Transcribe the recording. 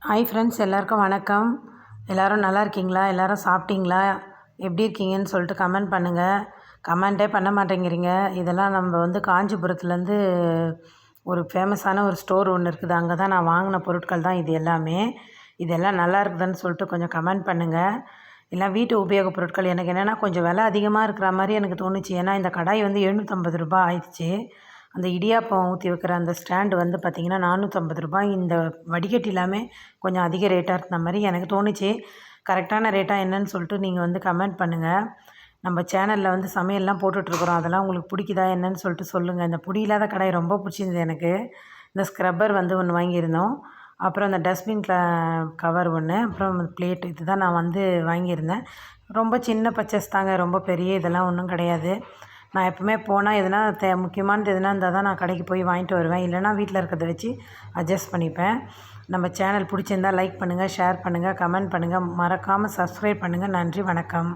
Hi friends, எல்லாருக்கும் வணக்கம். எல்லோரும் நல்லா இருக்கீங்களா? எல்லோரும் சாப்பிட்டீங்களா? எப்படி இருக்கீங்கன்னு சொல்லிட்டு கமெண்ட் பண்ணுங்கள். கமெண்ட்டே பண்ண மாட்டேங்கிறீங்க. இதெல்லாம் நம்ம காஞ்சிபுரத்துலேருந்து ஒரு ஃபேமஸான ஒரு ஸ்டோர் ஒன்று இருக்குது. அங்கே தான் நான் வாங்கின பொருட்கள் தான் இது எல்லாமே. இதெல்லாம் நல்லா இருக்குதுன்னு சொல்லிட்டு கொஞ்சம் கமெண்ட் பண்ணுங்கள். எல்லாம் வீட்டு உபயோகப் பொருட்கள். எனக்கு என்னென்னா கொஞ்சம் விலை அதிகமாக இருக்கிற மாதிரி எனக்கு தோணுச்சு. ஏன்னா இந்த கடாய் ரூ. 750 ஆயிடுச்சு. அந்த இடியாப்பம் ஊற்றி வைக்கிற அந்த ஸ்டாண்டு பார்த்திங்கன்னா ரூ. 450. இந்த வடிகட்டி எல்லாமே கொஞ்சம் அதிக ரேட்டாக இருந்த மாதிரி எனக்கு தோணுச்சு. கரெக்டான ரேட்டாக என்னன்னு சொல்லிட்டு நீங்கள் கமெண்ட் பண்ணுங்கள். நம்ம சேனலில் சமையல்லாம் போட்டுட்ருக்குறோம். அதெல்லாம் உங்களுக்கு பிடிக்குதா என்னன்னு சொல்லிட்டு சொல்லுங்கள். இந்த பொடி இல்லாத கடாய் ரொம்ப பிடிச்சிருந்தது எனக்கு. இந்த ஸ்க்ரப்பர் ஒன்று வாங்கியிருந்தோம். அப்புறம் அந்த டஸ்ட்பின் கவர் ஒன்று, அப்புறம் பிளேட், இது தான் நான் வாங்கியிருந்தேன். ரொம்ப சின்ன பர்ச்சேஸ் தாங்க, ரொம்ப பெரிய இதெல்லாம் ஒன்றும் கிடையாது. நான் எப்போவுமே போனால் எதுனா முக்கியமானது எதுனா இருந்தால் தான் நான் கடைக்கு போய் வாங்கிட்டு வருவேன். இல்லைனா வீட்டில் இருக்கிறத வச்சு அட்ஜஸ்ட் பண்ணிப்பேன். நம்ம சேனல் பிடிச்சிருந்தால் லைக் பண்ணுங்கள், ஷேர் பண்ணுங்கள், கமெண்ட் பண்ணுங்கள். மறக்காமல் சப்ஸ்கிரைப் பண்ணுங்கள். நன்றி, வணக்கம்.